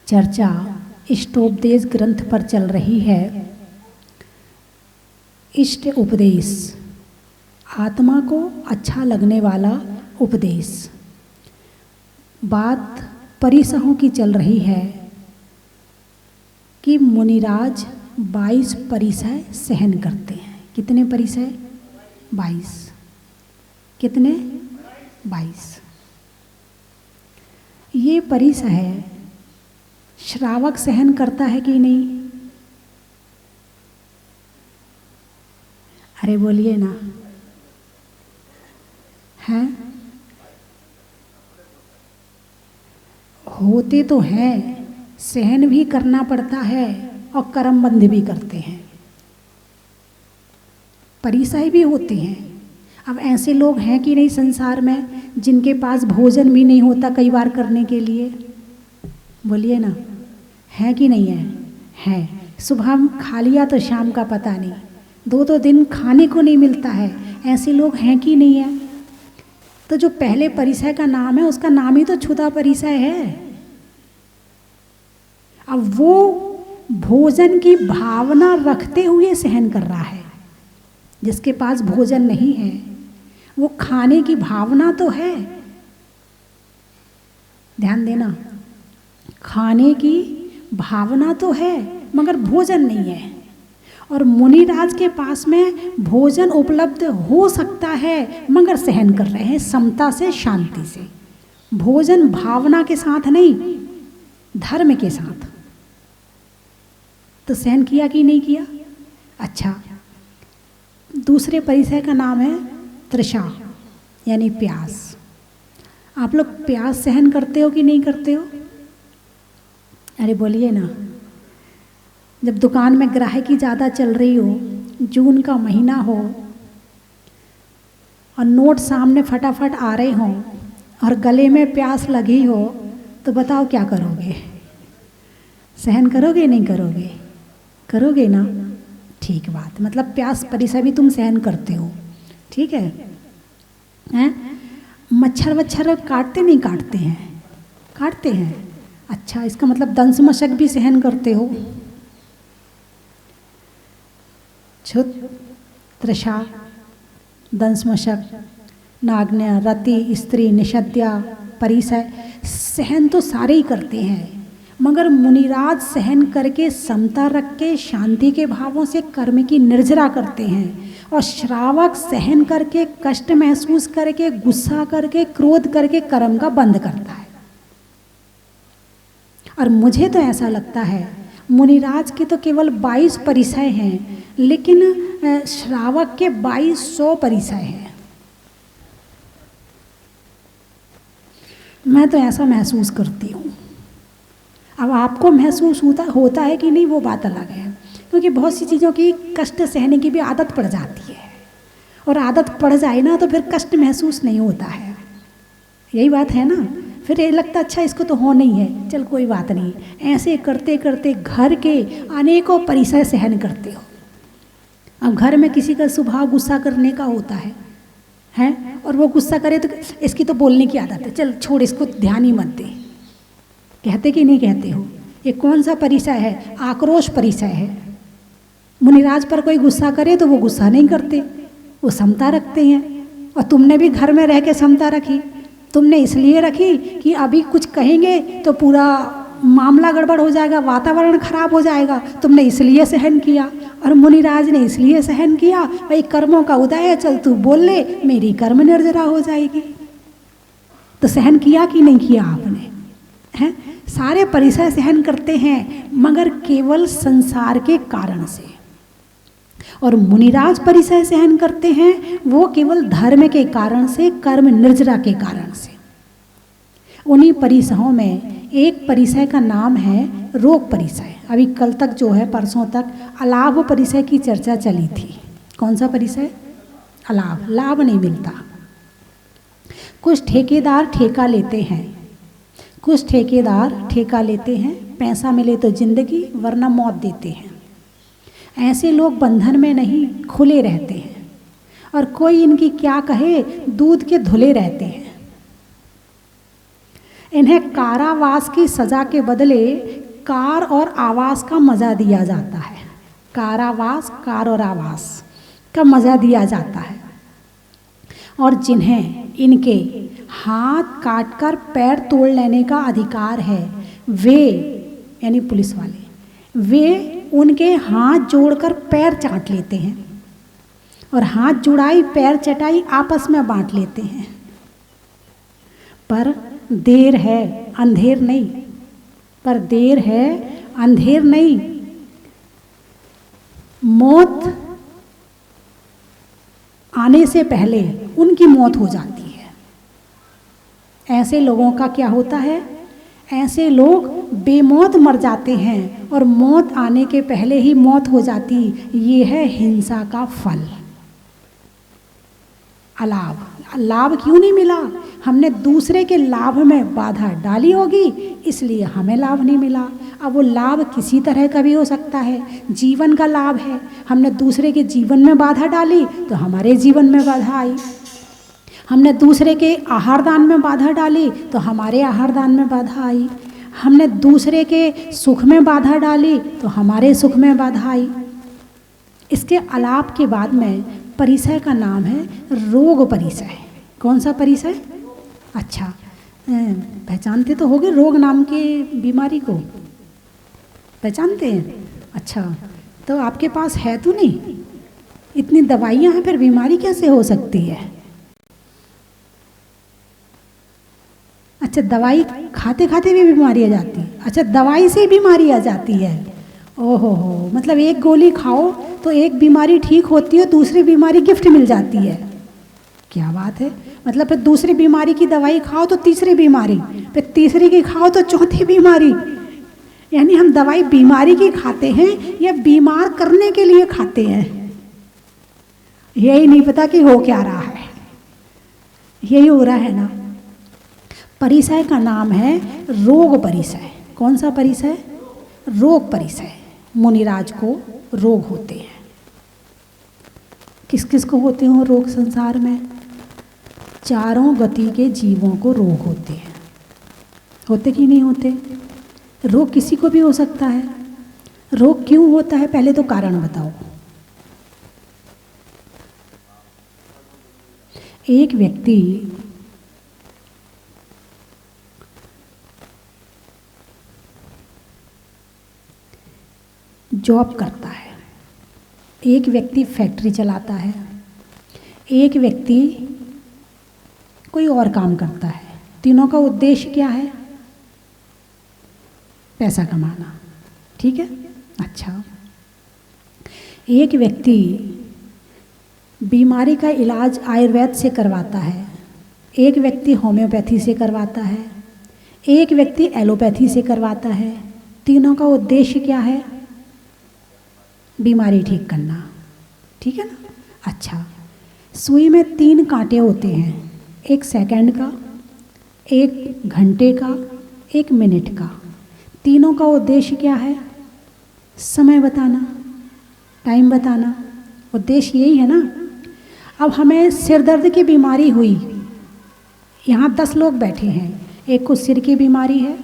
चर्चा इष्टोपदेश ग्रंथ पर चल रही है। इष्ट उपदेश, आत्मा को अच्छा लगने वाला उपदेश। बात परिसहों की चल रही है कि मुनिराज 22 परिसय सहन करते हैं। कितने परिसय? 22। कितने? 22। ये परिसय श्रावक सहन करता है कि नहीं? अरे बोलिए ना। हैं? होते तो हैं, सहन भी करना पड़ता है और कर्मबंध भी करते हैं। परिसय भी होते हैं। अब ऐसे लोग हैं कि नहीं संसार में जिनके पास भोजन भी नहीं होता कई बार करने के लिए? बोलिए ना, है कि नहीं है? है। सुबह खा लिया तो शाम का पता नहीं, 2 दिन खाने को नहीं मिलता है। ऐसे लोग हैं कि नहीं है? तो जो पहले परिसय का नाम है उसका नाम ही तो क्षुधा परिसय है। अब वो भोजन की भावना रखते हुए सहन कर रहा है। जिसके पास भोजन नहीं है वो खाने की भावना तो है, ध्यान देना, खाने की भावना तो है मगर भोजन नहीं है। और मुनिराज के पास में भोजन उपलब्ध हो सकता है मगर सहन कर रहे हैं समता से, शांति से। भोजन भावना के साथ नहीं, धर्म के साथ। तो सहन किया कि नहीं किया? अच्छा, दूसरे परिसय का नाम है तृषा, यानी प्यास। आप लोग प्यास सहन करते हो कि नहीं करते हो? अरे बोलिए ना। जब दुकान में ग्राहकी ज़्यादा चल रही हो, जून का महीना हो और नोट सामने फटाफट आ रहे हों और गले में प्यास लगी हो, तो बताओ क्या करोगे? सहन करोगे नहीं करोगे? करोगे ना। ठीक बात, मतलब प्यास परिसय भी तुम सहन करते हो, ठीक है? हैं? मच्छर वच्छर काटते नहीं काटते हैं? काटते हैं। अच्छा, इसका मतलब दंश मशक भी सहन करते हो। क्षुत, तृषा, दंश मशक, नाग्न्य, रति, स्त्री, निषद्या, परिसय सहन तो सारे ही करते हैं। मगर मुनिराज सहन करके समता रख के शांति के भावों से कर्म की निर्जरा करते हैं। और श्रावक सहन करके, कष्ट महसूस करके, गुस्सा करके, क्रोध करके कर्म का बंध करता है। और मुझे तो ऐसा लगता है मुनिराज के तो केवल 22 परिसय हैं, लेकिन श्रावक के 2200 परिसय हैं। मैं तो ऐसा महसूस करती हूँ। अब आपको महसूस होता है कि नहीं, वो बात अलग है। क्योंकि बहुत सी चीज़ों की कष्ट सहने की भी आदत पड़ जाती है, और आदत पड़ जाए ना तो फिर कष्ट महसूस नहीं होता है। यही बात है ना। फिर ये लगता अच्छा इसको तो हो नहीं है, चल कोई बात नहीं। ऐसे करते करते घर के अनेकों परिसय सहन करते हो। अब घर में किसी का सुबह गुस्सा करने का होता है, हैं? और वो गुस्सा करे तो इसकी तो बोलने की आदत है, चल छोड़ इसको, ध्यान ही मत दे। कहते कि नहीं कहते हो? ये कौन सा परिसय है? आक्रोश परिसय है। मुनिराज पर कोई गुस्सा करे तो वो गुस्सा नहीं करते, वो समता रखते हैं। और तुमने भी घर में रह के समता रखी। तुमने इसलिए रखी कि अभी कुछ कहेंगे तो पूरा मामला गड़बड़ हो जाएगा, वातावरण खराब हो जाएगा, तुमने इसलिए सहन किया। और मुनिराज ने इसलिए सहन किया, भाई कर्मों का उदय है, चल तू बोल ले, मेरी कर्म निर्जरा हो जाएगी। तो सहन किया कि नहीं किया आपने? हैं? सारे परिसय सहन करते हैं मगर केवल संसार के कारण से। और मुनिराज परिसय सहन करते हैं वो केवल धर्म के कारण से, कर्म निर्जरा के कारण से। उन्हीं परिसयों में एक परिसय का नाम है रोग परिसय। अभी कल तक जो है, परसों तक अलाभ परिसय की चर्चा चली थी। कौन सा परिसय? अलाभ। लाभ नहीं मिलता। कुछ ठेकेदार ठेका लेते हैं, कुछ ठेकेदार ठेका लेते हैं, पैसा मिले तो जिंदगी वरना मौत देते हैं। ऐसे लोग बंधन में नहीं, खुले रहते हैं। और कोई इनकी क्या कहे, दूध के धुले रहते हैं। इन्हें कारावास की सज़ा के बदले कार और आवास का मज़ा दिया जाता है। कारावास, कार और आवास का मज़ा दिया जाता है। और जिन्हें इनके हाथ काटकर पैर तोड़ लेने का अधिकार है, वे यानी पुलिस वाले, वे उनके हाथ जोड़कर पैर चाट लेते हैं और हाथ जुड़ाई पैर चटाई आपस में बांट लेते हैं। पर देर है अंधेर नहीं, पर देर है अंधेर नहीं। मौत आने से पहले उनकी मौत हो जाती है। ऐसे लोगों का क्या होता है? ऐसे लोग बेमौत मर जाते हैं और मौत आने के पहले ही मौत हो जाती। ये है हिंसा का फल। अलाभ, लाभ क्यों नहीं मिला? हमने दूसरे के लाभ में बाधा डाली होगी, इसलिए हमें लाभ नहीं मिला। अब वो लाभ किसी तरह का भी हो सकता है, जीवन का लाभ है। हमने दूसरे के जीवन में बाधा डाली तो हमारे जीवन में बाधा आई। हमने दूसरे के आहार दान में बाधा डाली तो हमारे आहार दान में बाधा आई। हमने दूसरे के सुख में बाधा डाली तो हमारे सुख में बाधा आई। इसके अलाप के बाद में परिसय का नाम है रोग परिसय। कौन सा परिसय? अच्छा, पहचानते तो होगे रोग नाम के बीमारी को, पहचानते हैं? अच्छा, तो आपके पास है तो नहीं? इतनी दवाइयाँ हैं, फिर बीमारी कैसे हो सकती है? अच्छा, दवाई खाते खाते भी बीमारी आ जाती है। अच्छा, दवाई से बीमारी आ जाती है। ओहो हो, मतलब एक गोली खाओ तो एक बीमारी ठीक होती है, दूसरी बीमारी गिफ्ट मिल जाती है। क्या बात है! मतलब फिर दूसरी बीमारी की दवाई खाओ तो तीसरी बीमारी, फिर तीसरी की खाओ तो चौथी बीमारी। यानी हम दवाई बीमारी की खाते हैं या बीमार करने के लिए खाते हैं, यही नहीं पता कि हो क्या रहा है। यही हो रहा है ना। परिसय का नाम है रोग परिसय। कौन सा परिसय? रोग परिसय। मुनिराज को रोग होते हैं। किस किस को होते हैं रोग संसार में? चारों गति के जीवों को रोग होते हैं। होते कि नहीं होते? रोग किसी को भी हो सकता है। रोग क्यों होता है, पहले तो कारण बताओ। एक व्यक्ति जॉब करता है, एक व्यक्ति फैक्ट्री चलाता है, एक व्यक्ति कोई और काम करता है। तीनों का उद्देश्य क्या है? पैसा कमाना। ठीक है? अच्छा, एक व्यक्ति बीमारी का इलाज आयुर्वेद से करवाता है, एक व्यक्ति होम्योपैथी से करवाता है, एक व्यक्ति एलोपैथी से करवाता है। तीनों का उद्देश्य क्या है? बीमारी ठीक करना। ठीक है ना? अच्छा, सुई में 3 कांटे होते हैं, एक सेकंड का, एक घंटे का, एक मिनट का। तीनों का उद्देश्य क्या है? समय बताना, टाइम बताना। उद्देश्य यही है ना। अब हमें सिर दर्द की बीमारी हुई, यहाँ 10 लोग बैठे हैं, एक को सिर की बीमारी है,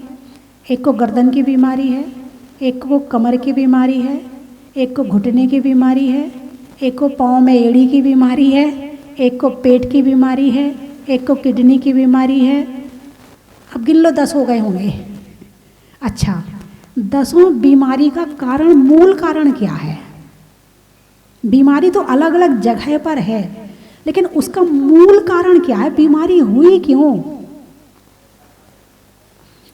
एक को गर्दन की बीमारी है, एक को कमर की बीमारी है, एक को घुटने की बीमारी है, एक को पाँव में एड़ी की बीमारी है, एक को पेट की बीमारी है, एक को किडनी की बीमारी है। अब गिन लो, 10 हो गए होंगे। अच्छा, 10 बीमारी का कारण, मूल कारण क्या है? बीमारी तो अलग अलग जगह पर है, लेकिन उसका मूल कारण क्या है? बीमारी हुई क्यों?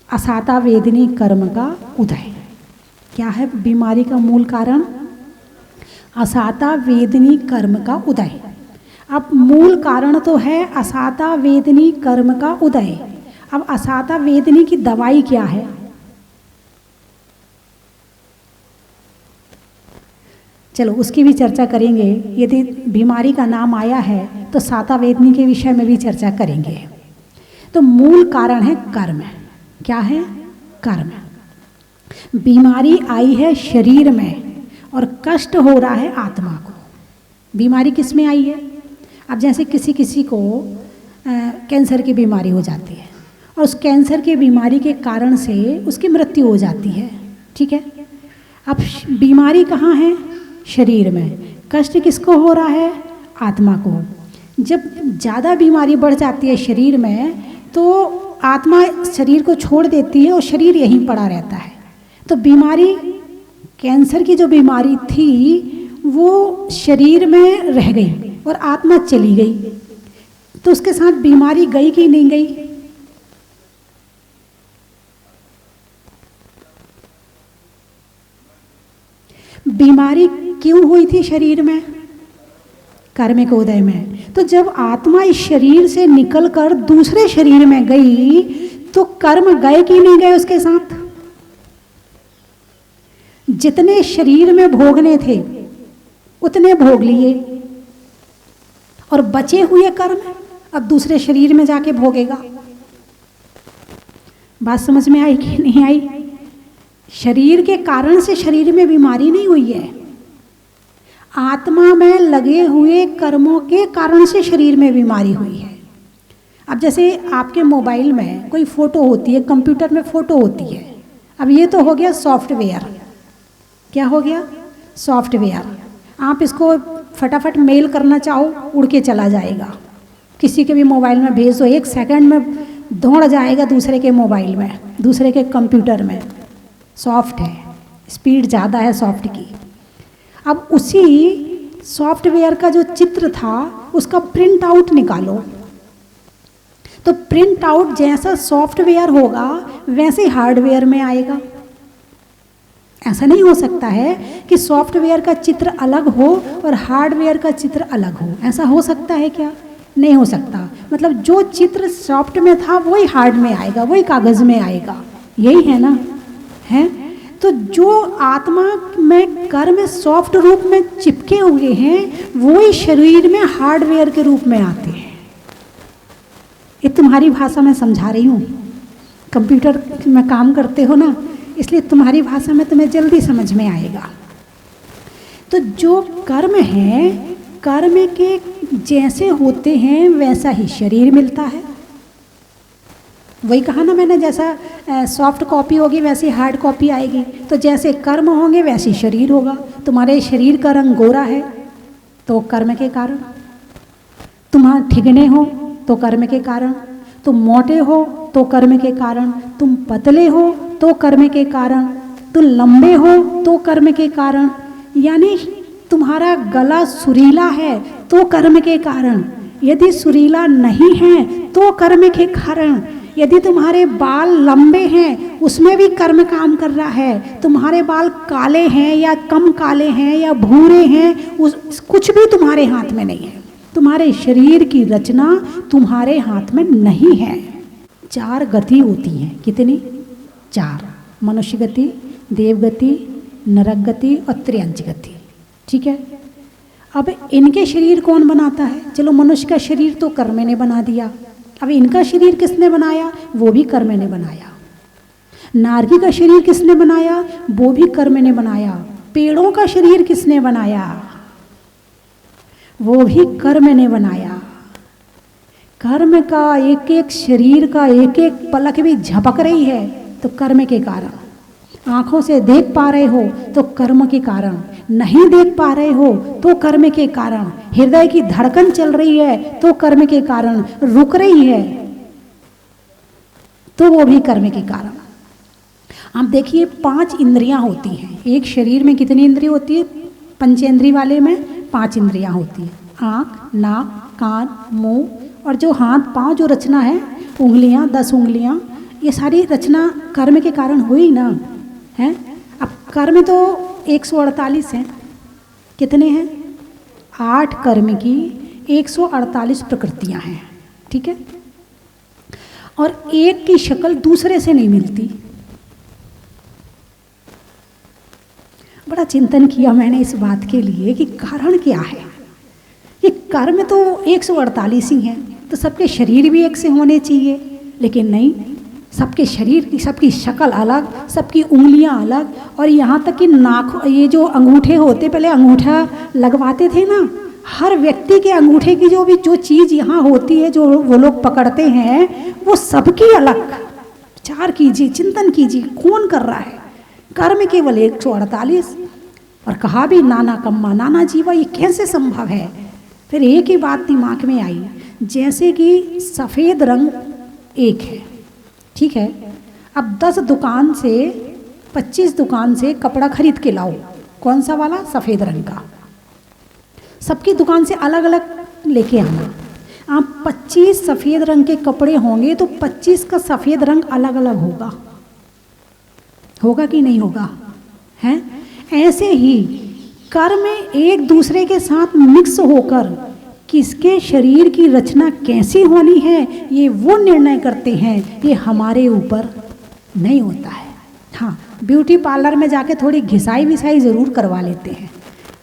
असाता वेदनी कर्म का उदय। क्या है बीमारी का मूल कारण? असाता वेदनी कर्म का उदय। अब मूल कारण तो है असाता वेदनी कर्म का उदय। अब असाता वेदनी की दवाई क्या है? चलो उसकी भी चर्चा करेंगे। यदि बीमारी का नाम आया है तो साता वेदनी के विषय में भी चर्चा करेंगे। तो मूल कारण है कर्म। क्या है? कर्म। बीमारी आई है शरीर में और कष्ट हो रहा है आत्मा को। बीमारी किस में आई है? अब जैसे किसी को कैंसर की बीमारी हो जाती है और उस कैंसर की बीमारी के कारण से उसकी मृत्यु हो जाती है। ठीक है, अब बीमारी कहाँ है? शरीर में। कष्ट किसको हो रहा है? आत्मा को। जब ज़्यादा बीमारी बढ़ जाती है शरीर में तो आत्मा शरीर को छोड़ देती है और शरीर यहीं पड़ा रहता है। तो बीमारी, कैंसर की जो बीमारी थी वो शरीर में रह गई और आत्मा चली गई, तो उसके साथ बीमारी गई कि नहीं गई? बीमारी क्यों हुई थी शरीर में? कर्मिक उदय में। तो जब आत्मा इस शरीर से निकलकर दूसरे शरीर में गई तो कर्म गए कि नहीं गए उसके साथ? जितने शरीर में भोगने थे उतने भोग लिए और बचे हुए कर्म अब दूसरे शरीर में जाके भोगेगा। बात समझ में आई कि नहीं आई? शरीर के कारण से शरीर में बीमारी नहीं हुई है, आत्मा में लगे हुए कर्मों के कारण से शरीर में बीमारी हुई है। अब जैसे आपके मोबाइल में कोई फ़ोटो होती है, कंप्यूटर में फ़ोटो होती है, अब ये तो हो गया सॉफ्टवेयर। क्या हो गया? सॉफ्टवेयर। आप इसको फटाफट मेल करना चाहो उड़ के चला जाएगा, किसी के भी मोबाइल में भेज दो, 1 सेकंड में दौड़ जाएगा दूसरे के मोबाइल में, दूसरे के कंप्यूटर में। सॉफ्ट है, स्पीड ज़्यादा है सॉफ्ट की। अब उसी सॉफ्टवेयर का जो चित्र था उसका प्रिंट आउट निकालो, तो प्रिंट आउट जैसा सॉफ्टवेयर होगा वैसे हार्डवेयर में आएगा। ऐसा नहीं हो सकता है कि सॉफ्टवेयर का चित्र अलग हो और हार्डवेयर का चित्र अलग हो। ऐसा हो सकता है क्या? नहीं हो सकता। मतलब जो चित्र सॉफ्ट में था वही हार्ड में आएगा, वही कागज़ में आएगा। यही है ना? है। तो जो आत्मा में कर्म सॉफ्ट रूप में चिपके हुए हैं वही शरीर में हार्डवेयर के रूप में आते हैं। ये तुम्हारी भाषा में समझा रही हूँ, कंप्यूटर में काम करते हो ना, इसलिए तुम्हारी भाषा में तुम्हें जल्दी समझ में आएगा। तो जो कर्म है, कर्म के जैसे होते हैं वैसा ही शरीर मिलता है। वही कहा ना मैंने, जैसा सॉफ्ट कॉपी होगी वैसी हार्ड कॉपी आएगी। तो जैसे कर्म होंगे वैसी शरीर होगा। तुम्हारे शरीर का रंग गोरा है तो कर्म के कारण, तुम्हारा ठिगने हो तो कर्म के कारण, तुम मोटे हो तो कर्म के कारण, तुम पतले हो तो कर्म के कारण, तुम लंबे हो तो कर्म के कारण। यानी तुम्हारा गला सुरीला है तो कर्म के कारण, यदि सुरीला नहीं है तो कर्म के कारण। यदि तुम्हारे बाल लंबे हैं उसमें भी कर्म काम कर रहा है। तुम्हारे बाल काले हैं या कम काले हैं या भूरे हैं, कुछ भी तुम्हारे हाथ में नहीं है। तुम्हारे शरीर की रचना तुम्हारे हाथ में नहीं है। 4 गति होती हैं। कितनी? 4। मनुष्य गति, देव गति, नरक गति और त्र्यंच गति। ठीक है। अब इनके शरीर कौन बनाता है? चलो मनुष्य का शरीर तो कर्म ने बना दिया, अब इनका शरीर किसने बनाया? वो भी कर्म ने बनाया। नारकी का शरीर किसने बनाया? वो भी कर्म ने बनाया। पेड़ों का शरीर किसने बनाया? वो भी कर्म ने बनाया। कर्म का एक एक शरीर का एक एक पलक भी झपक रही है तो कर्म के कारण। आँखों से देख पा रहे हो तो कर्म के कारण, नहीं देख पा रहे हो तो कर्म के कारण, हृदय की धड़कन चल रही है तो कर्म के कारण, रुक रही है तो वो भी कर्म के कारण। आप देखिए 5 इंद्रियां होती हैं एक शरीर में। कितनी इंद्रिय होती है? पंचेंद्रिय वाले में 5 इंद्रियां होती हैं। आँख, नाक, कान, मुंह और जो हाथ पांव जो रचना है, उंगलियां, 10 उंगलियां, ये सारी रचना कर्म के कारण हुई ना है। अब कर्म तो 148 हैं। कितने हैं? 8 कर्म की 148 प्रकृतियां हैं। ठीक है। और एक की शक्ल दूसरे से नहीं मिलती। बड़ा चिंतन किया मैंने इस बात के लिए कि कारण क्या है। ये कर्म तो 148 ही हैं, तो सबके शरीर भी एक से होने चाहिए, लेकिन नहीं, सबके शरीर की, सबकी शक्ल अलग, सबकी उंगलियां अलग, और यहाँ तक कि नाक, ये जो अंगूठे होते, पहले अंगूठा लगवाते थे ना, हर व्यक्ति के अंगूठे की जो चीज़ यहाँ होती है, जो वो लोग पकड़ते हैं, वो सबकी अलग। विचार कीजिए, चिंतन कीजिए, कौन कर रहा है? कर्म केवल 148। और कहा भी नाना कम्मा नाना जीवा, ये कैसे संभव है? फिर एक ही बात दिमाग में आई, जैसे कि सफ़ेद रंग एक है, ठीक है, अब 10 दुकान से 25 दुकान से कपड़ा खरीद के लाओ, कौन सा वाला? सफ़ेद रंग का। सबकी दुकान से अलग अलग लेके आना। आप 25 सफ़ेद रंग के कपड़े होंगे तो 25 का सफ़ेद रंग अलग अलग होगा, होगा कि नहीं होगा? हैं? ऐसे ही कर्म एक दूसरे के साथ मिक्स होकर किसके शरीर की रचना कैसी होनी है, ये वो निर्णय करते हैं, ये हमारे ऊपर नहीं होता है। हाँ, ब्यूटी पार्लर में जाके थोड़ी घिसाई विसाई ज़रूर करवा लेते हैं,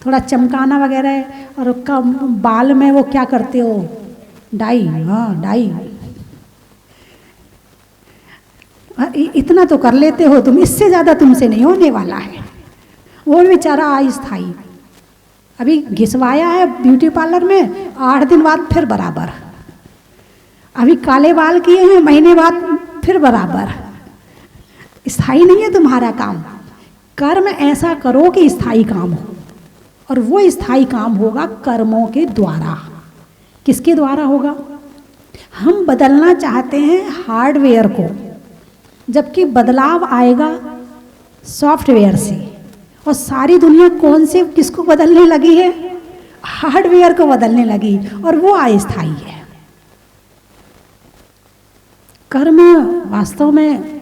थोड़ा चमकाना वगैरह, और बाल में वो क्या करते हो? डाई। हाँ, डाई। इतना तो कर लेते हो तुम, इससे ज़्यादा तुमसे नहीं होने वाला है। वो बेचारा अस्थाई, अभी घिसवाया है ब्यूटी पार्लर में, 8 दिन बाद फिर बराबर। अभी काले बाल किए हैं, महीने बाद फिर बराबर। स्थायी नहीं है तुम्हारा काम। कर्म ऐसा करो कि स्थायी काम हो, और वो स्थायी काम होगा कर्मों के द्वारा। किसके द्वारा होगा? हम बदलना चाहते हैं हार्डवेयर को, जबकि बदलाव आएगा सॉफ्टवेयर से। और सारी दुनिया कौन से किसको बदलने लगी है? हार्डवेयर को बदलने लगी, और वो अस्थायी है। कर्म वास्तव में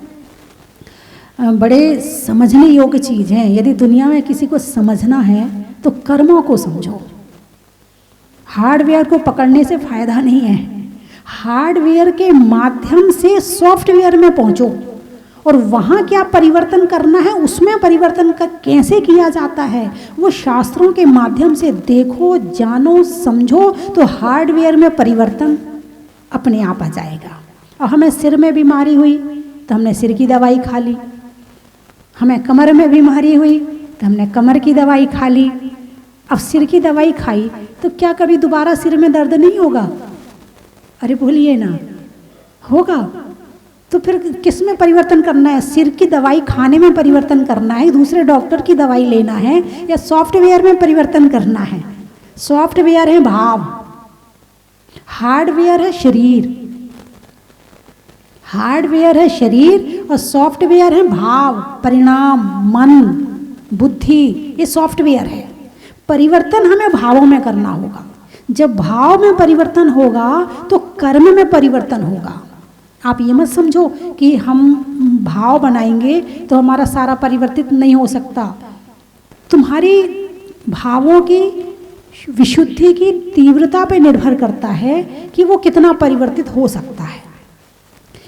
बड़े समझने योग्य चीज़ है। यदि दुनिया में किसी को समझना है तो कर्मों को समझो। हार्डवेयर को पकड़ने से फायदा नहीं है। हार्डवेयर के माध्यम से सॉफ्टवेयर में पहुंचो, और वहाँ क्या परिवर्तन करना है, उसमें परिवर्तन कैसे किया जाता है, वो शास्त्रों के माध्यम से देखो, जानो, समझो, तो हार्डवेयर में परिवर्तन अपने आप आ जाएगा। और हमें सिर में बीमारी हुई तो हमने सिर की दवाई खा ली, हमें कमर में बीमारी हुई तो हमने कमर की दवाई खा ली। अब सिर की दवाई खाई तो क्या कभी दोबारा सिर में दर्द नहीं होगा? अरे बोलिए ना, होगा। तो फिर किस में परिवर्तन करना है? सिर की दवाई खाने में परिवर्तन करना है, दूसरे डॉक्टर की दवाई लेना है, या सॉफ्टवेयर में परिवर्तन करना है? सॉफ्टवेयर है भाव, हार्डवेयर है शरीर। हार्डवेयर है शरीर और सॉफ्टवेयर है भाव, परिणाम, मन, बुद्धि। ये सॉफ्टवेयर है। परिवर्तन हमें भावों में करना होगा। जब भाव में परिवर्तन होगा तो कर्म में परिवर्तन होगा। आप ये मत समझो कि हम भाव बनाएंगे तो हमारा सारा परिवर्तित नहीं हो सकता। तुम्हारी भावों की विशुद्धि की तीव्रता पे निर्भर करता है कि वो कितना परिवर्तित हो सकता है।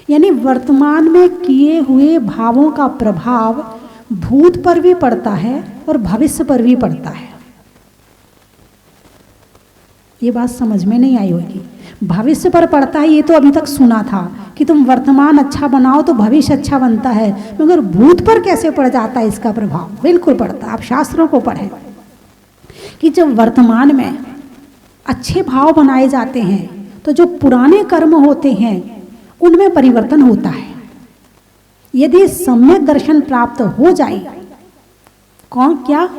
यानी वर्तमान में किए हुए भावों का प्रभाव भूत पर भी पड़ता है और भविष्य पर भी पड़ता है। ये बात समझ में नहीं आई होगी। भविष्य पर पड़ता है ये तो अभी तक सुना था कि तुम वर्तमान अच्छा बनाओ तो भविष्य अच्छा बनता है, मगर भूत पर कैसे पड़ जाता है इसका प्रभाव? बिल्कुल पड़ता है। आप शास्त्रों को पढ़ें कि जब वर्तमान में अच्छे भाव बनाए जाते हैं तो जो पुराने कर्म होते हैं उनमें परिवर्तन होता है। यदि सम्यक दर्शन प्राप्त हो जाए, कौन क्या?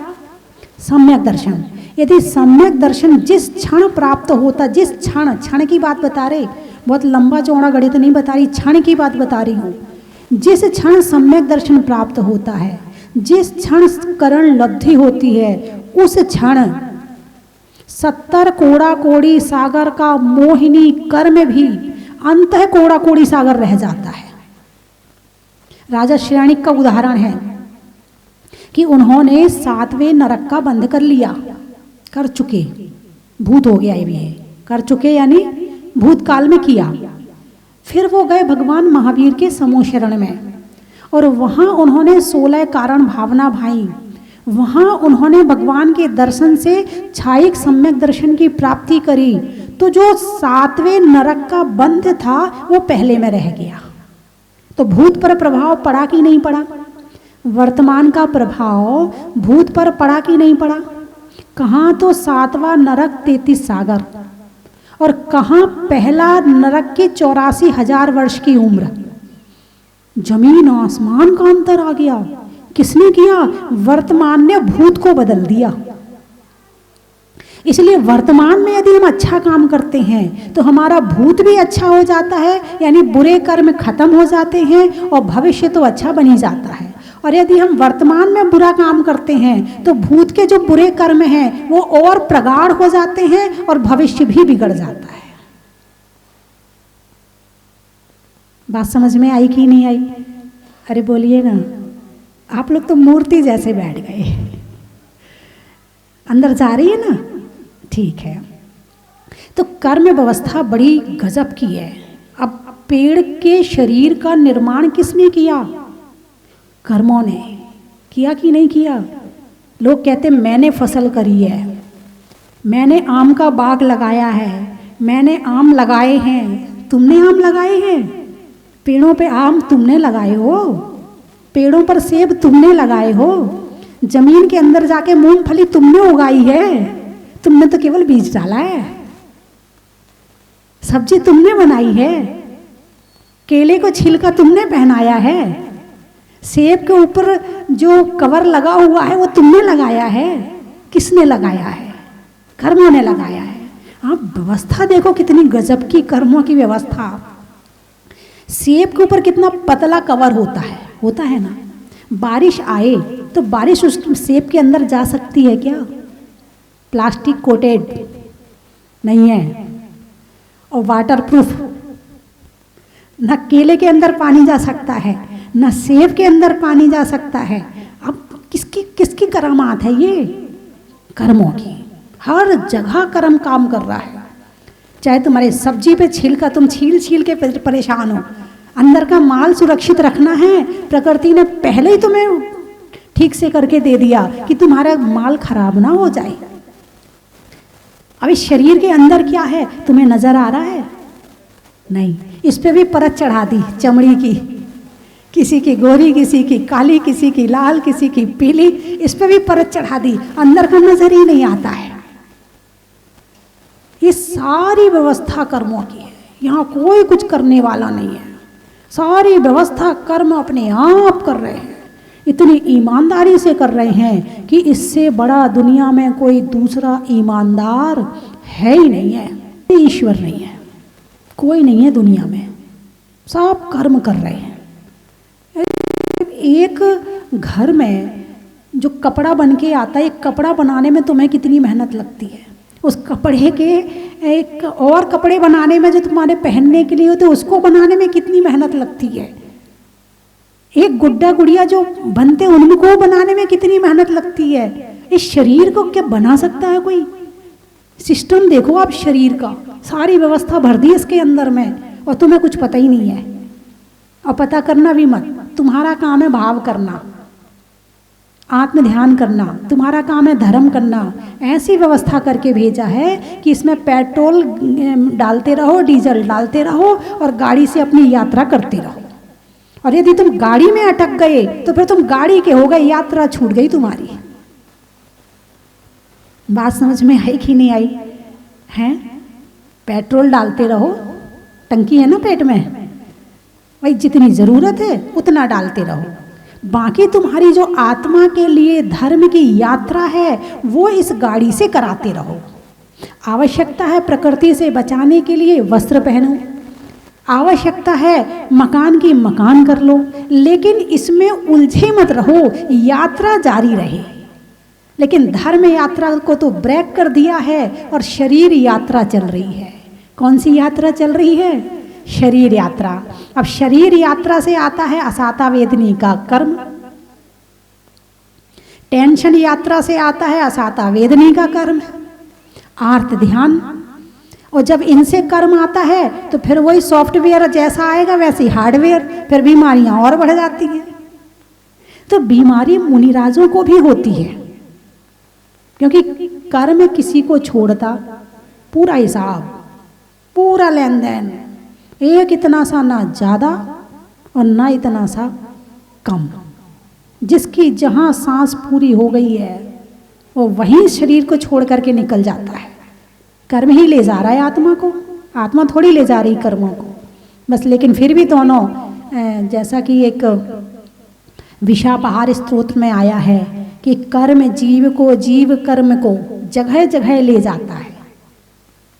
सम्यक दर्शन। यदि सम्यक दर्शन जिस क्षण प्राप्त होता, जिस क्षण की बात बता रहे, बहुत लंबा चौड़ा गणित नहीं बता रही, क्षण की बात बता रही हूँ। जिस क्षण सम्यक दर्शन प्राप्त होता है, जिस क्षण करण लब्धि होती है, उस क्षण 70 कोड़ा कोड़ी सागर का मोहिनी कर्म भी अंतः कोड़ा कोड़ी सागर रह जाता है। राजा श्रेणिक का उदाहरण है कि उन्होंने 7वें नरक का बंध कर लिया, कर चुके, भूत हो गया ये भी है, कर चुके यानी भूतकाल में किया। फिर वो गए भगवान महावीर के समूह शरण में, और वहाँ उन्होंने 16 कारण भावना भाई। वहाँ उन्होंने भगवान के दर्शन से छायिक सम्यक दर्शन की प्राप्ति करी। तो जो 7वें नरक का बंध था वो पहले में रह गया। तो भूत पर प्रभाव पड़ा कि नहीं पड़ा? वर्तमान का प्रभाव भूत पर पड़ा कि नहीं पड़ा? कहाँ तो 7वां नरक 33 सागर, और कहाँ पहला नरक की 84,000 वर्ष की उम्र। जमीन आसमान का अंतर आ गया। किसने किया? वर्तमान ने भूत को बदल दिया। इसलिए वर्तमान में यदि हम अच्छा काम करते हैं तो हमारा भूत भी अच्छा हो जाता है, यानी बुरे कर्म खत्म हो जाते हैं और भविष्य तो अच्छा बनी जाता है। और यदि हम वर्तमान में बुरा काम करते हैं तो भूत के जो बुरे कर्म हैं वो और प्रगाढ़ हो जाते हैं और भविष्य भी बिगड़ जाता है। बात समझ में आई कि नहीं आई? अरे बोलिए ना, आप लोग तो मूर्ति जैसे बैठ गए। अंदर जा रही है ना? ठीक है। तो कर्म व्यवस्था बड़ी गजब की है। अब पेड़ के शरीर का निर्माण किसने किया? कर्मों ने किया कि नहीं किया? लोग कहते मैंने फसल करी है, मैंने आम का बाग लगाया है, मैंने आम लगाए हैं। तुमने आम लगाए हैं? पेड़ों पे आम तुमने लगाए हो, पेड़ों पर सेब तुमने लगाए हो, जमीन के अंदर जाके मूंगफली तुमने उगाई है। तुमने तो केवल बीज डाला है, सब्जी तुमने बनाई है, केले को छिलका तुमने पहनाया है, सेब के ऊपर जो कवर लगा हुआ है वो तुमने लगाया है। किसने लगाया है? कर्मों ने लगाया है। आप व्यवस्था देखो कितनी गजब की कर्मों की व्यवस्था। सेब के ऊपर कितना पतला कवर होता है ना। बारिश आए तो बारिश उस सेब के अंदर जा सकती है क्या? प्लास्टिक कोटेड नहीं है और वाटरप्रूफ। न केले के अंदर पानी जा सकता है, न सेब के अंदर पानी जा सकता है। अब किसकी करामात है ये? कर्मों की। हर जगह कर्म काम कर रहा है। चाहे तुम्हारे सब्जी पे छिलका तुम छील के परेशान हो, अंदर का माल सुरक्षित रखना है, प्रकृति ने पहले ही तुम्हें ठीक से करके दे दिया कि तुम्हारा माल खराब ना हो जाए। अब इस शरीर के अंदर क्या है तुम्हें नजर आ रहा है? नहीं। इस पे भी परत चढ़ा दी चमड़ी की, किसी की गोरी, किसी की काली, किसी की लाल, किसी की पीली, इस पे भी परत चढ़ा दी। अंदर का नजर ही नहीं आता है। ये सारी व्यवस्था कर्मों की है, यहाँ कोई कुछ करने वाला नहीं है। सारी व्यवस्था कर्म अपने आप कर रहे हैं, इतनी ईमानदारी से कर रहे हैं कि इससे बड़ा दुनिया में कोई दूसरा ईमानदार है ही नहीं है। ईश्वर नहीं है, कोई नहीं है दुनिया में, सब कर्म कर रहे हैं। एक घर में जो कपड़ा बन के आता है, एक कपड़ा बनाने में तुम्हें कितनी मेहनत लगती है। उस कपड़े के एक और कपड़े बनाने में जो तुम्हारे पहनने के लिए होते उसको बनाने में कितनी मेहनत लगती है। एक गुड्डा गुड़िया जो बनते उनको बनाने में कितनी मेहनत लगती है। इस शरीर को क्या बना सकता है कोई? सिस्टम देखो आप शरीर का, सारी व्यवस्था भर दी इसके अंदर में और तुम्हें कुछ पता ही नहीं है। और पता करना भी मत, तुम्हारा काम है भाव करना, आत्म ध्यान करना, तुम्हारा काम है धर्म करना। ऐसी व्यवस्था करके भेजा है कि इसमें पेट्रोल डालते रहो, डीजल डालते रहो और गाड़ी से अपनी यात्रा करते रहो। और यदि तुम गाड़ी में अटक गए तो फिर तुम गाड़ी के हो गए, यात्रा छूट गई तुम्हारी। बात समझ में आई कि नहीं आई? हैं? पेट्रोल डालते रहो, टंकी है ना पेट में, भाई जितनी जरूरत है उतना डालते रहो। बाकी तुम्हारी जो आत्मा के लिए धर्म की यात्रा है वो इस गाड़ी से कराते रहो। आवश्यकता है प्रकृति से बचाने के लिए वस्त्र पहनो, आवश्यकता है मकान की मकान कर लो, लेकिन इसमें उलझे मत रहो, यात्रा जारी रहे। लेकिन धर्म यात्रा को तो ब्रेक कर दिया है और शरीर यात्रा चल रही है। कौन सी यात्रा चल रही है? शरीर यात्रा। अब शरीर यात्रा से आता है असाता वेदनी का कर्म, टेंशन यात्रा से आता है असाता वेदनी का कर्म, आर्त ध्यान। और जब इनसे कर्म आता है तो फिर वही सॉफ्टवेयर जैसा आएगा वैसी हार्डवेयर, फिर बीमारियां और बढ़ जाती हैं। तो बीमारी मुनिराजों को भी होती है, क्योंकि कर्म किसी को छोड़ता, पूरा हिसाब, पूरा लेन देन, एक इतना सा ना ज़्यादा और ना इतना सा कम। जिसकी जहाँ सांस पूरी हो गई है वो वहीं शरीर को छोड़ करके निकल जाता है। कर्म ही ले जा रहा है आत्मा को, आत्मा थोड़ी ले जा रही कर्मों को बस। लेकिन फिर भी दोनों, जैसा कि एक विशापहार स्तोत्र में आया है कि कर्म जीव को, जीव कर्म को जगह जगह ले जाता है।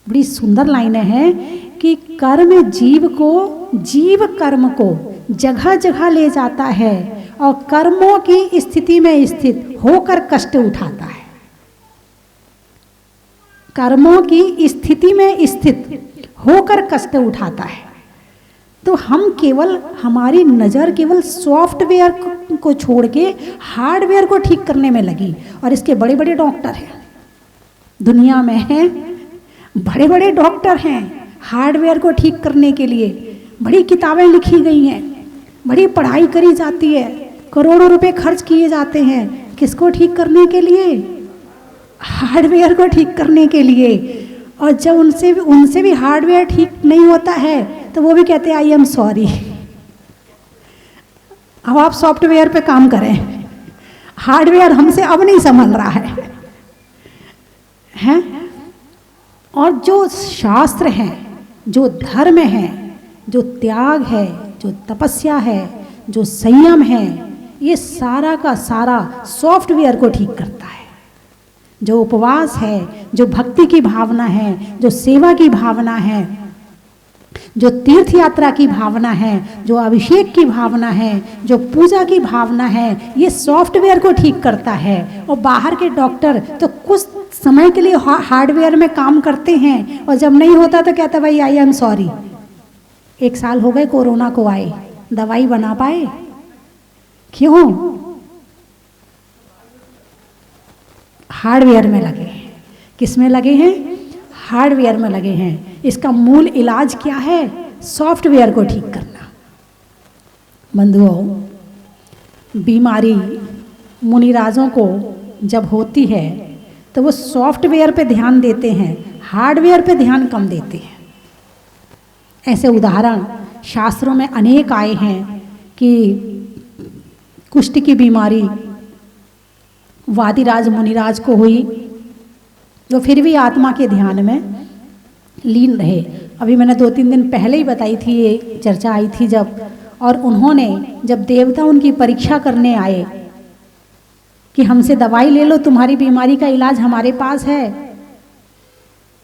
बड़ी सुंदर लाइनें हैं कि कर्म जीव को, जीव कर्म को जगह जगह ले जाता है और कर्मों की स्थिति में स्थित होकर कष्ट उठाता है। कर्मों की स्थिति में स्थित होकर कष्ट उठाता है। तो हम केवल, हमारी नज़र केवल सॉफ्टवेयर को छोड़ के हार्डवेयर को ठीक करने में लगी। और इसके बड़े बड़े डॉक्टर हैं दुनिया में, हैं बड़े बड़े डॉक्टर हैं हार्डवेयर को ठीक करने के लिए। बड़ी किताबें लिखी गई हैं, बड़ी पढ़ाई करी जाती है, करोड़ों रुपए खर्च किए जाते हैं। किसको ठीक करने के लिए? हार्डवेयर को ठीक करने के लिए। और जब उनसे भी हार्डवेयर ठीक नहीं होता है तो वो भी कहते हैं आई एम सॉरी, अब आप सॉफ्टवेयर पे काम करें, हार्डवेयर हमसे अब नहीं संभल रहा है? और जो शास्त्र हैं, जो धर्म है, जो त्याग है, जो तपस्या है, जो संयम है, ये सारा का सारा सॉफ्टवेयर को ठीक करता है। जो उपवास है, जो भक्ति की भावना है, जो सेवा की भावना है, जो तीर्थ यात्रा की भावना है, जो अभिषेक की भावना है, जो पूजा की भावना है, ये सॉफ्टवेयर को ठीक करता है। और बाहर के डॉक्टर तो कुछ समय के लिए हार्डवेयर में काम करते हैं और जब नहीं होता तो कहता भाई आई एम सॉरी। 1 साल हो गए कोरोना को आए, दवाई बना पाए? क्यों? हार्डवेयर में लगे हैं। किस में लगे हैं? हार्डवेयर में लगे हैं। इसका मूल इलाज क्या है? सॉफ्टवेयर को ठीक करना। बंधुओं, बीमारी मुनिराजों को जब होती है तो वो सॉफ्टवेयर पे ध्यान देते हैं, हार्डवेयर पे ध्यान कम देते हैं। ऐसे उदाहरण शास्त्रों में अनेक आए हैं कि कुष्ठ की बीमारी वादिराज मुनिराज को हुई, तो फिर भी आत्मा के ध्यान में लीन रहे। अभी मैंने 2-3 दिन पहले ही बताई थी, ये चर्चा आई थी जब, और उन्होंने जब देवता उनकी परीक्षा करने आए कि हमसे दवाई ले लो, तुम्हारी बीमारी का इलाज हमारे पास है।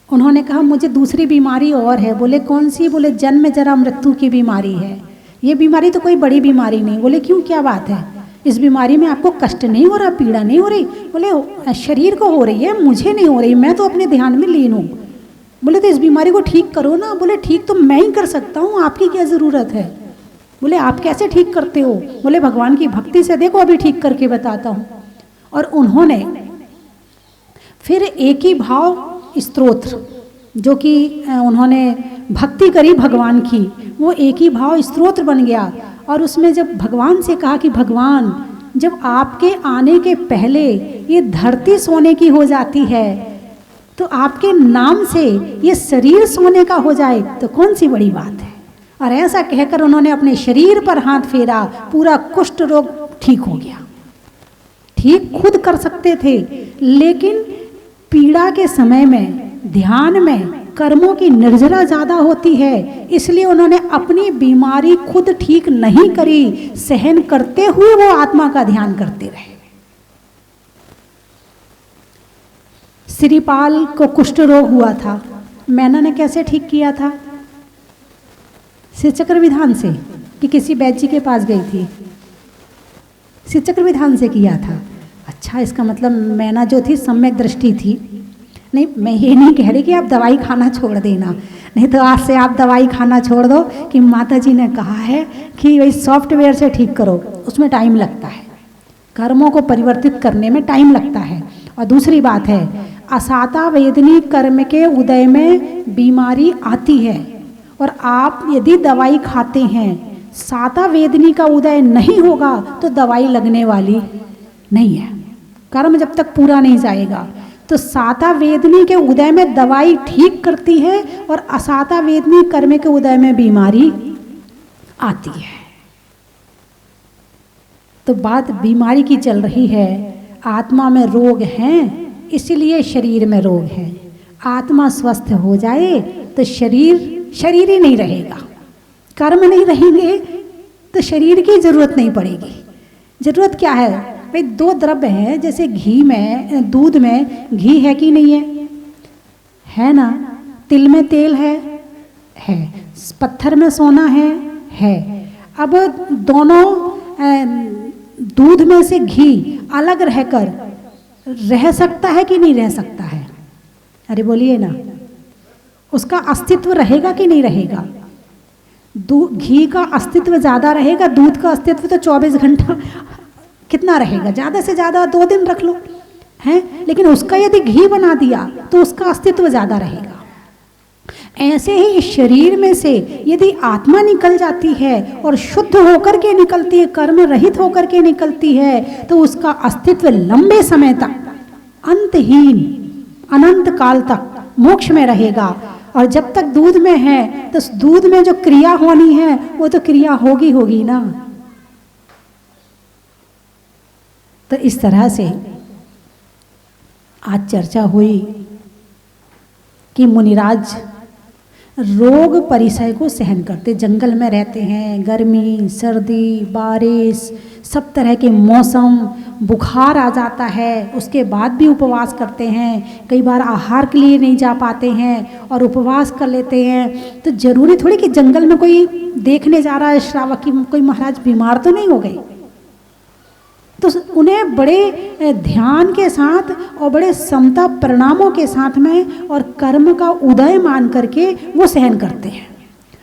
उन्होंने कहा मुझे दूसरी बीमारी और है। बोले कौन सी? बोले जन्म जरा मृत्यु की बीमारी है। ये बीमारी तो कोई बड़ी बीमारी नहीं। बोले क्यों, क्या बात है? इस बीमारी में आपको कष्ट नहीं हो रहा, पीड़ा नहीं हो रही? बोले शरीर को हो रही है, मुझे नहीं हो रही, मैं तो अपने ध्यान में लीन हूँ। बोले तो इस बीमारी को ठीक करो ना। बोले ठीक तो मैं ही कर सकता हूँ, आपकी क्या ज़रूरत है? बोले आप कैसे ठीक करते हो? बोले भगवान की भक्ति से, देखो अभी ठीक करके बताता हूँ। और उन्होंने फिर एक ही भाव स्तोत्र, जो कि उन्होंने भक्ति करी भगवान की, वो एक ही भाव स्तोत्र बन गया। और उसमें जब भगवान से कहा कि भगवान, जब आपके आने के पहले ये धरती सोने की हो जाती है तो आपके नाम से ये शरीर सोने का हो जाए तो कौन सी बड़ी बात है? और ऐसा कहकर उन्होंने अपने शरीर पर हाथ फेरा, पूरा कुष्ठ रोग ठीक हो गया। ठीक खुद कर सकते थे, लेकिन पीड़ा के समय में, ध्यान में कर्मों की निर्जरा ज़्यादा होती है, इसलिए उन्होंने अपनी बीमारी खुद ठीक नहीं करी, सहन करते हुए वो आत्मा का ध्यान करते रहे। श्रीपाल को कुष्ठ रोग हुआ था, मैना ने कैसे ठीक किया था? श्रीचक्र विधान से कि किसी वैद्य जी के पास गई थी? श्रीचक्र विधान से किया था। अच्छा, इसका मतलब मैना जो थी सम्यक दृष्टि थी। नहीं, मैं ये नहीं कह रही कि आप दवाई खाना छोड़ देना, नहीं तो आज से आप दवाई खाना छोड़ दो कि माता जी ने कहा है कि वही सॉफ्टवेयर से ठीक करो, उसमें टाइम लगता है, कर्मों को परिवर्तित करने में टाइम लगता है। और दूसरी बात है, असाता वेदनी कर्म के उदय में बीमारी आती है, और आप यदि दवाई खाते हैं, साता वेदनी का उदय नहीं होगा तो दवाई लगने वाली नहीं है। कर्म जब तक पूरा नहीं जाएगा तो साता वेदनी के उदय में दवाई ठीक करती है और असाता वेदनी कर्म के उदय में बीमारी आती है। तो बात बीमारी की चल रही है। आत्मा में रोग हैं, इसलिए शरीर में रोग है। आत्मा स्वस्थ हो जाए तो शरीर ही नहीं रहेगा, कर्म नहीं रहेंगे तो शरीर की जरूरत नहीं पड़ेगी। जरूरत क्या है भाई? दो द्रव्य हैं, जैसे घी में, दूध में घी है कि नहीं है? है ना। तिल में तेल है। पत्थर में सोना है। अब दोनों दूध में से घी अलग रहकर रह सकता है कि नहीं रह सकता है? अरे बोलिए ना, उसका अस्तित्व रहेगा कि नहीं रहेगा? घी का अस्तित्व ज़्यादा रहेगा, दूध का अस्तित्व तो 24 घंटा कितना रहेगा? ज़्यादा से ज़्यादा 2 दिन रख लो, हैं? लेकिन उसका यदि घी बना दिया तो उसका अस्तित्व ज़्यादा रहेगा। ऐसे ही इस शरीर में से यदि आत्मा निकल जाती है और शुद्ध होकर के निकलती है, कर्म रहित होकर के निकलती है, तो उसका अस्तित्व लंबे समय तक, अंतहीन, अनंत काल तक मोक्ष में रहेगा। और जब तक दूध में है तो दूध में जो क्रिया होनी है वो तो क्रिया होगी ना। तो इस तरह से आज चर्चा हुई कि मुनिराज रोग परिसय को सहन करते, जंगल में रहते हैं, गर्मी, सर्दी, बारिश, सब तरह के मौसम, बुखार आ जाता है, उसके बाद भी उपवास करते हैं। कई बार आहार के लिए नहीं जा पाते हैं और उपवास कर लेते हैं। तो जरूरी थोड़ी कि जंगल में कोई देखने जा रहा है श्रावक की कोई महाराज बीमार तो नहीं हो गए। तो उन्हें बड़े ध्यान के साथ और बड़े समता परिणामों के साथ में और कर्म का उदय मान करके वो सहन करते हैं।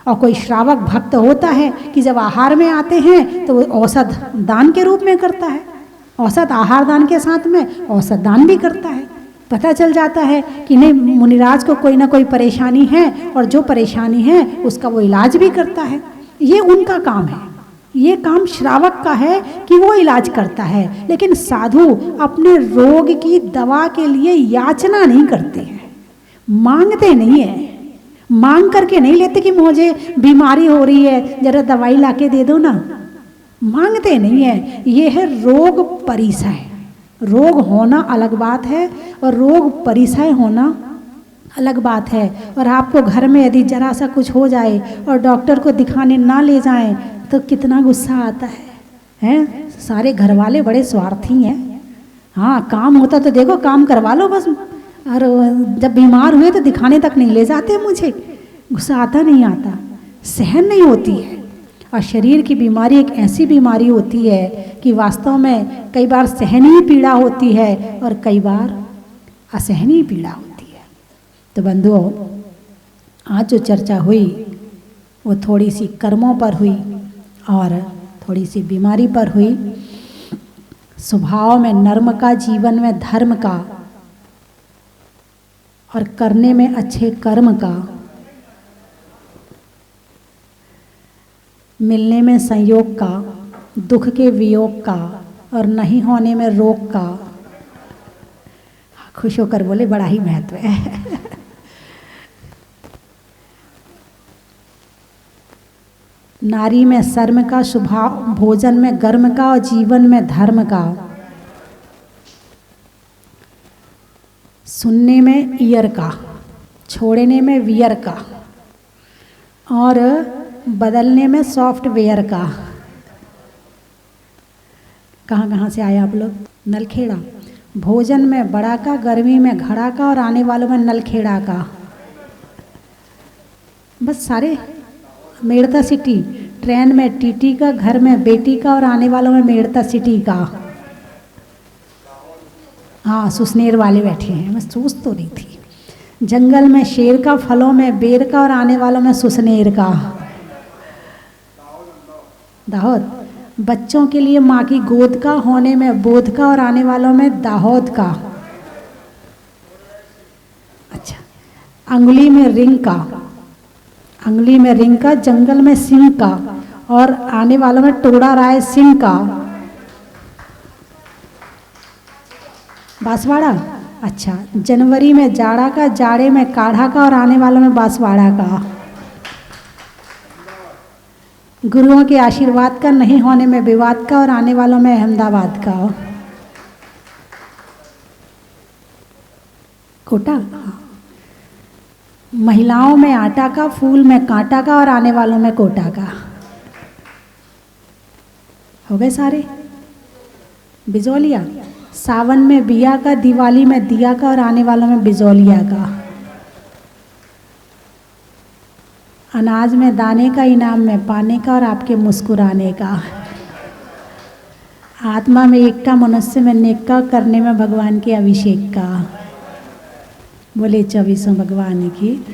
और कोई श्रावक भक्त होता है कि जब आहार में आते हैं तो वो औषध दान के रूप में करता है, औषध आहार दान के साथ में औषध दान भी करता है। पता चल जाता है कि नहीं, मुनिराज को कोई ना कोई परेशानी है और जो परेशानी है उसका वो इलाज भी करता है। ये उनका काम है, ये काम श्रावक का है कि वो इलाज करता है। लेकिन साधु अपने रोग की दवा के लिए याचना नहीं करते हैं, मांगते नहीं है, मांग करके नहीं लेते कि मुझे बीमारी हो रही है जरा दवाई लाके दे दो ना, मांगते नहीं है। ये है रोग परिसय। रोग होना अलग बात है और रोग परिसय होना अलग बात है। और आपको घर में यदि जरा सा कुछ हो जाए और डॉक्टर को दिखाने ना ले जाएं तो कितना गुस्सा आता है? सारे घर वाले बड़े स्वार्थी हैं। हाँ, काम होता तो देखो काम करवा लो बस, और जब बीमार हुए तो दिखाने तक नहीं ले जाते मुझे। गुस्सा आता नहीं आता, सहन नहीं होती है। और शरीर की बीमारी एक ऐसी बीमारी होती है कि वास्तव में कई बार सहनीय पीड़ा होती है और कई बार असहनीय पीड़ा होती है। तो बंधुओं, आज जो चर्चा हुई वो थोड़ी सी कर्मों पर हुई और थोड़ी सी बीमारी पर हुई। स्वभाव में नर्म का, जीवन में धर्म का और करने में अच्छे कर्म का, मिलने में संयोग का, दुख के वियोग का और नहीं होने में रोग का। खुश होकर बोले, बड़ा ही महत्व है। नारी में शर्म का, स्वभाव भोजन में गर्म का और जीवन में धर्म का, सुनने में ईयर का, छोड़ने में वियर का और बदलने में सॉफ्टवेयर का। कहाँ कहाँ से आए आप लोग? नलखेड़ा। भोजन में बड़ा का, गर्मी में घड़ा का और आने वालों में नलखेड़ा का। बस सारे मेड़ता सिटी। ट्रेन में टीटी का, घर में बेटी का और आने वालों में मेड़ता सिटी का। हाँ, सुसनेर वाले बैठे हैं, मैं सोच तो नहीं थी। जंगल में शेर का, फलों में बेर का और आने वालों में सुसनेर का। दाहोद। बच्चों के लिए माँ की गोद का, होने में बोध का और आने वालों में दाहोद का। अच्छा, अंगुली में रिंग का, अंगुली में रिंग का, जंगल में सिंह का और आने वालों में टोड़ा राय सिंह का। बांसवाड़ा। अच्छा, जनवरी में जाड़ा का, जाड़े में काढ़ा का और आने वालों में बांसवाड़ा का। गुरुओं के आशीर्वाद का, नहीं होने में विवाद का और आने वालों में अहमदाबाद का। कोटा, हाँ। महिलाओं में आटा का, फूल में कांटा का और आने वालों में कोटा का। हो गए सारे। बिजौलिया, सावन में बिया का, दिवाली में दिया का और आने वालों में बिजौलिया का। अनाज में दाने का, इनाम में पाने का और आपके मुस्कुराने का। आत्मा में एक का, मनुष्य में नेक का, करने में भगवान के अभिषेक का। बोले 24 भगवान की।